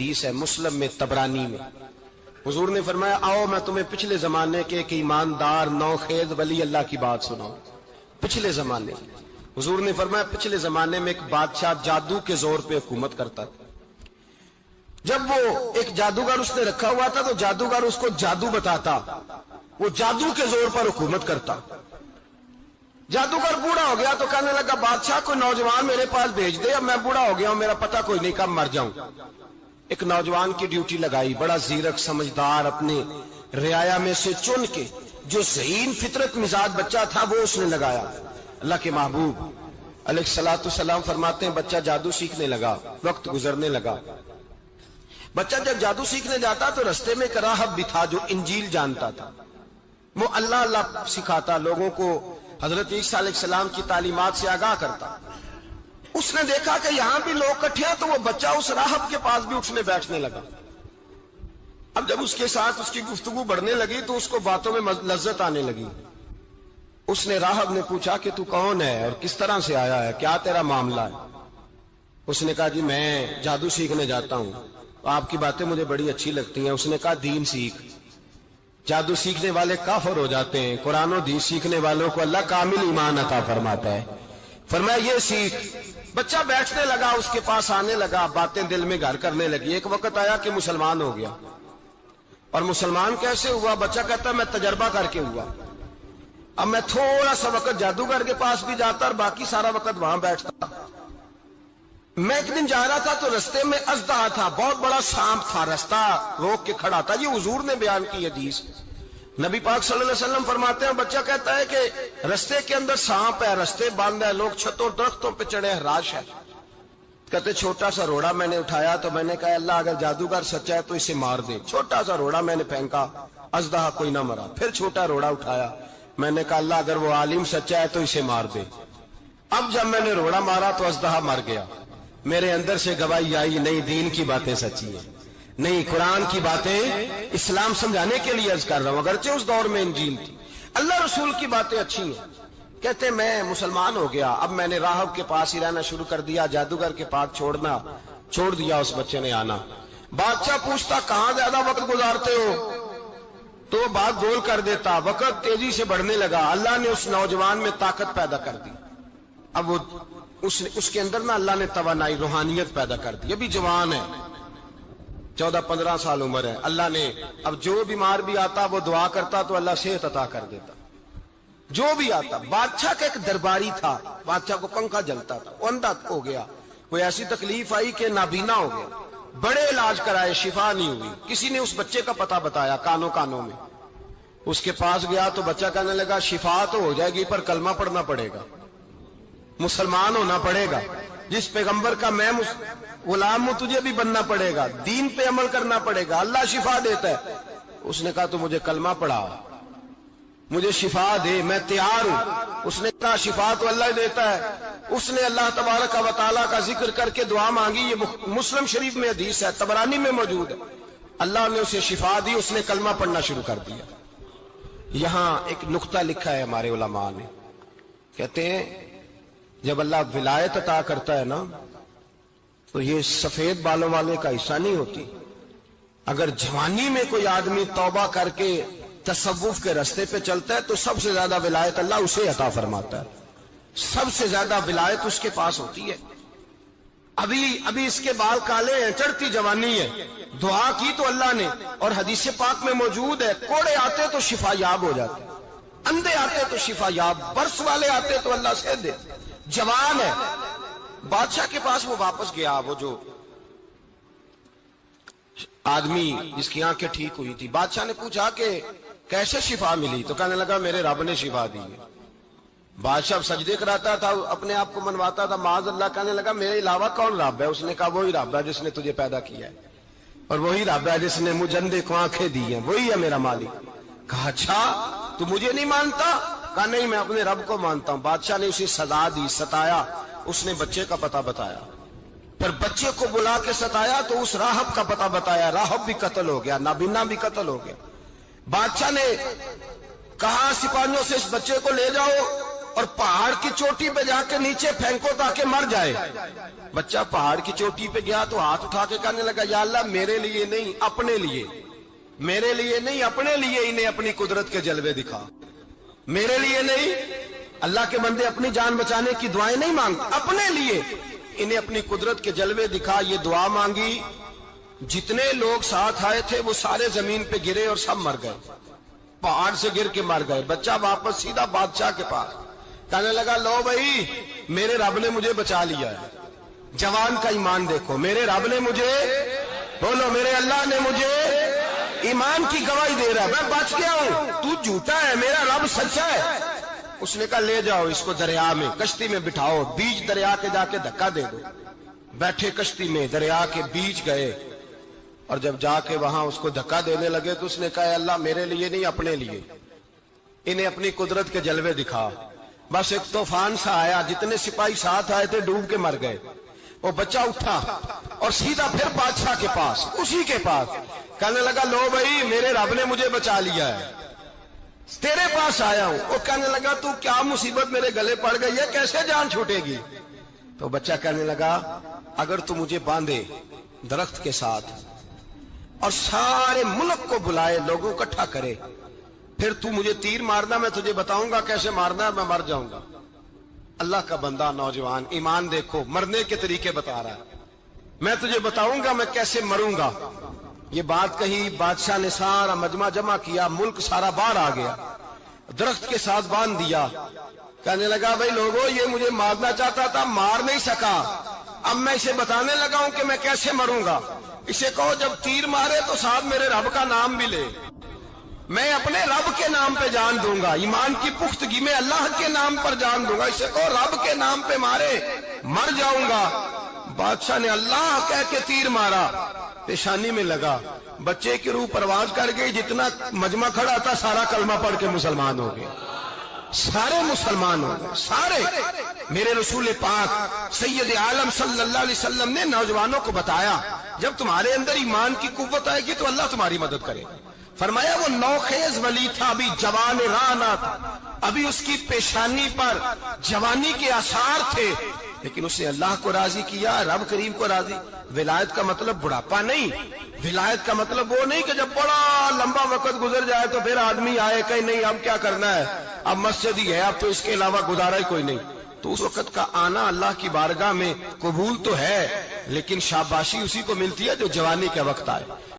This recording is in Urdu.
حدیث ہے مسلم میں تبرانی میں، حضور نے فرمایا آؤ میں تمہیں پچھلے زمانے کے ایک ایماندار نوخیز ولی اللہ کی بات سناؤں۔ پچھلے زمانے حضور نے فرمایا پچھلے زمانے میں ایک بادشاہ جادو کے زور پہ حکومت کرتا تھا۔ جب وہ ایک جادوگر اس نے رکھا ہوا تھا تو جادوگر اس کو جادو بتاتا، وہ جادو کے زور پر حکومت کرتا۔ جادوگر بوڑھا ہو گیا تو کہنے لگا بادشاہ کوئی نوجوان میرے پاس بھیج دے، اب میں بوڑھا ہو گیا ہوں، میرا پتہ کوئی نہیں، کب مر جاؤں۔ ایک نوجوان کی ڈیوٹی لگائی، بڑا زیرک سمجھدار، اپنے رعایا میں سے چن کے جو ذہین فطرت مزاج بچہ تھا وہ اس نے لگایا۔ اللہ کے محبوب علیہ الصلوۃ والسلام فرماتے ہیں بچہ جادو سیکھنے لگا، وقت گزرنے لگا۔ بچہ جب جادو سیکھنے جاتا تو رستے میں ایک راہب بھی تھا جو انجیل جانتا تھا، وہ اللہ اللہ سکھاتا، لوگوں کو حضرت عیسیٰ علیہ السلام کی تعلیمات سے آگاہ کرتا۔ اس نے دیکھا کہ یہاں بھی لوگ اکٹھے ہیں تو وہ بچہ اس راہب کے پاس بھی اٹھنے بیٹھنے لگا۔ اب جب اس کے ساتھ اس کی گفتگو بڑھنے لگی تو اس کو باتوں میں لذت آنے لگی۔ اس نے راہب نے پوچھا کہ تو کون ہے اور کس طرح سے آیا ہے، کیا تیرا معاملہ ہے؟ اس نے کہا جی میں جادو سیکھنے جاتا ہوں، آپ کی باتیں مجھے بڑی اچھی لگتی ہیں۔ اس نے کہا دین سیکھ، جادو سیکھنے والے کافر ہو جاتے ہیں، قرآن و حدیث سیکھنے والوں کو اللہ کامل ایمان عطا فرماتا ہے۔ فرمایا یہ سیکھ۔ بچہ بیٹھنے لگا، اس کے پاس آنے لگا، باتیں دل میں گھر کرنے لگی۔ ایک وقت آیا کہ مسلمان ہو گیا، اور مسلمان کیسے ہوا؟ بچہ کہتا ہے میں تجربہ کر کے ہوا۔ اب میں تھوڑا سا وقت جادوگر کے پاس بھی جاتا اور باقی سارا وقت وہاں بیٹھتا۔ میں ایک دن جا رہا تھا تو رستے میں اژدہا تھا، بہت بڑا سانپ تھا، رستہ روک کے کھڑا تھا۔ یہ حضور نے بیان کی حدیث، نبی پاک صلی اللہ علیہ وسلم فرماتے ہیں بچہ کہتا ہے کہ رستے کے اندر سانپ ہے، رستے بند ہے، لوگ چھتوں درختوں پہ چڑھے، ہراش ہے۔ کہتے چھوٹا سا روڑا میں نے اٹھایا تو میں نے کہا اللہ اگر جادوگر سچا ہے تو اسے مار دے۔ چھوٹا سا روڑا میں نے پھینکا، اژدہا کوئی نہ مرا۔ پھر چھوٹا روڑا اٹھایا، میں نے کہا اللہ اگر وہ عالم سچا ہے تو اسے مار دے۔ اب جب میں نے روڑا مارا تو اژدہا مر گیا۔ میرے اندر سے گواہی آئی نہیں دین کی باتیں سچی ہیں، نہیں قرآن کی باتیں اسلام سمجھانے کے لیے عرض کر رہا ہوں، اگرچہ اس دور میں انجیل تھی، اللہ رسول کی باتیں اچھی ہیں۔ کہتے میں مسلمان ہو گیا، اب میں نے راہب کے پاس ہی رہنا شروع کر دیا، جادوگر کے پاس چھوڑ دیا۔ اس بچے نے آنا، بادشاہ پوچھتا کہاں زیادہ وقت گزارتے ہو تو وہ بات گول کر دیتا۔ وقت تیزی سے بڑھنے لگا، اللہ نے اس نوجوان میں طاقت پیدا کر دی۔ اب وہ اس کے اندر نا اللہ نے توانائی روحانیت پیدا کر دی، ابھی جوان ہے، 14-15 سال عمر ہے۔ اللہ نے اب جو بیمار بھی آتا وہ دعا کرتا تو اللہ صحت عطا کر دیتا، جو بھی آتا۔ بادشاہ کا ایک درباری تھا، بادشاہ کو پنکھا جلتا تھا، وہ اندھا ہو گیا، کوئی ایسی تکلیف آئی کہ نابینا ہو گیا، بڑے علاج کرائے شفا نہیں ہوئی۔ کسی نے اس بچے کا پتہ بتایا کانوں میں، اس کے پاس گیا تو بچہ کہنے لگا شفا تو ہو جائے گی پر کلمہ پڑھنا پڑے گا، مسلمان ہونا پڑے گا، جس پیغمبر کا میں غلام ہوں تجھے بھی بننا پڑے گا، دین پہ عمل کرنا پڑے گا، اللہ شفا دیتا ہے۔ اس نے کہا تو مجھے کلمہ پڑھا، مجھے شفا دے، میں تیار ہوں۔ اس نے کہا شفا تو اللہ دیتا ہے۔ اس نے اللہ تبارک و تعالیٰ کا ذکر کر کے دعا مانگی، یہ مسلم شریف میں حدیث ہے، طبرانی میں موجود ہے۔ اللہ نے اسے شفا دی، اس نے کلمہ پڑھنا شروع کر دیا۔ یہاں ایک نقطہ لکھا ہے ہمارے علماء نے، کہتے ہیں جب اللہ ولایت عطا کرتا ہے نا تو یہ سفید بالوں والے کا حصہ نہیں ہوتی۔ اگر جوانی میں کوئی آدمی توبہ کر کے تصوف کے رستے پہ چلتا ہے تو سب سے زیادہ ولایت اللہ اسے عطا فرماتا ہے، سب سے زیادہ ولایت اس کے پاس ہوتی ہے۔ ابھی اس کے بال کالے ہیں، چڑھتی جوانی ہے، دعا کی تو اللہ نے، اور حدیث پاک میں موجود ہے کوڑے آتے تو شفا یاب ہو جاتے، اندھے آتے تو شفا یاب، برس والے آتے تو اللہ سے دے۔ جوان ہے، بادشاہ کے پاس وہ واپس گیا، وہ جو آدمی جس کی آنکھیں ٹھیک ہوئی تھی۔ بادشاہ نے پوچھا کہ کیسے شفا ملی؟ تو کہنے لگا میرے رب نے شفا دی ہے۔ بادشاہ سجدے کراتا تھا، اپنے آپ کو منواتا تھا معاذ اللہ، کہنے لگا میرے علاوہ کون رب ہے؟ اس نے کہا وہی رب ہے جس نے تجھے پیدا کیا ہے، اور وہی رب ہے جس نے مجھے اندھے کو آنکھیں دی ہیں، وہی ہے میرا مالک۔ کہا اچھا تو مجھے نہیں مانتا؟ کہا نہیں میں اپنے رب کو مانتا ہوں۔ بادشاہ نے اسے سزا دی، ستایا، اس نے بچے کا پتہ بتایا، پھر بچے کو بلا کے ستایا تو اس راہب کا پتہ بتایا، راہب بھی قتل ہو گیا، نابینا بھی قتل ہو گیا۔ بادشاہ نے کہا سپاہیوں سے اس بچے کو لے جاؤ اور پہاڑ کی چوٹی پہ جا کے نیچے پھینکو تاکہ مر جائے. بچہ پہاڑ کی چوٹی پہ گیا تو ہاتھ اٹھا کے کہنے لگا یا اللہ میرے لیے نہیں اپنے لیے، میرے لیے نہیں اپنے لیے انہیں اپنی قدرت کے جلوے دکھا. میرے لیے نہیں، اللہ کے بندے اپنی جان بچانے کی دعائیں نہیں مانگتے، اپنے لیے انہیں اپنی قدرت کے جلوے دکھا. یہ دعا مانگی، جتنے لوگ ساتھ آئے تھے وہ سارے زمین پہ گرے اور سب مر گئے، پہاڑ سے گر کے مر گئے. بچہ واپس سیدھا بادشاہ کے پاس کہنے لگا لو بھائی میرے رب نے مجھے بچا لیا ہے. جوان کا ایمان دیکھو، میرے رب نے مجھے، بولو میرے اللہ نے مجھے ایمان کی گواہی دے رہا ہے، میں بچ گیا ہوں، تو جھوٹا ہے میرا رب سچا ہے. اس نے کہا لے جاؤ اس کو دریا میں، کشتی میں بٹھاؤ، بیچ دریا کے جا کے دھکا دے دو. بیٹھے کشتی میں، دریا کے بیچ گئے اور جب جا کے وہاں اس کو دھکا دینے لگے تو اس نے کہا اللہ میرے لیے نہیں اپنے لیے انہیں اپنی قدرت کے جلوے دکھا. بس ایک طوفان سا آیا، جتنے سپاہی ساتھ آئے تھے ڈوب کے مر گئے. وہ بچہ اٹھا اور سیدھا پھر بادشاہ کے پاس، اسی کے پاس کہنے لگا لو بھائی میرے رب نے مجھے بچا لیا ہے، تیرے پاس آیا ہوں. وہ کہنے لگا تو کیا مصیبت میرے گلے پڑ گئی ہے، کیسے جان چھوٹے گی؟ تو بچہ کہنے لگا اگر تو مجھے باندھے درخت کے ساتھ اور سارے ملک کو بلائے، لوگوں اکٹھا کرے، پھر تو مجھے تیر مارنا، میں تجھے بتاؤں گا کیسے مارنا ہے، میں مر جاؤں گا. اللہ کا بندہ نوجوان ایمان دیکھو، مرنے کے طریقے بتا رہا ہے، میں تجھے بتاؤں گا میں کیسے مروں گا. یہ بات کہی، بادشاہ نے سارا مجمع جمع کیا، ملک سارا باہر آ گیا، درخت کے ساتھ باندھ دیا. کہنے لگا بھائی لوگوں یہ مجھے مارنا چاہتا تھا، مار نہیں سکا، اب میں اسے بتانے لگا ہوں کہ میں کیسے مروں گا. اسے کہو جب تیر مارے تو ساتھ میرے رب کا نام بھی لے، میں اپنے رب کے نام پہ جان دوں گا، ایمان کی پختگی میں اللہ کے نام پر جان دوں گا. اسے کہو رب کے نام پہ مارے، مر جاؤں گا. بادشاہ نے اللہ کہہ کے تیر مارا، پیشانی میں لگا، بچے کی روح پرواز کر گئی. جتنا مجمع کھڑا تھا سارا کلمہ پڑھ کے مسلمان ہو گئے، سارے مسلمان ہو گئے سارے. میرے رسول پاک سید عالم صلی اللہ علیہ وسلم نے نوجوانوں کو بتایا جب تمہارے اندر ایمان کی قوت آئے گی تو اللہ تمہاری مدد کرے. فرمایا وہ نوخیز ولی تھا، ابھی جوان رانا تھا، ابھی اس کی پیشانی پر جوانی کے آثار تھے، لیکن اس نے اللہ کو راضی کیا، رب کریم کو راضی. ولایت کا مطلب بڑھاپا نہیں، ولایت کا مطلب وہ نہیں کہ جب بڑا لمبا وقت گزر جائے تو پھر آدمی آئے کہ نہیں اب کیا کرنا ہے، اب مسجد ہی ہے، اب تو اس کے علاوہ گزارا ہی کوئی نہیں. تو اس وقت کا آنا اللہ کی بارگاہ میں قبول تو ہے، لیکن شاباشی اسی کو ملتی ہے جو جوانی کے وقت آئے.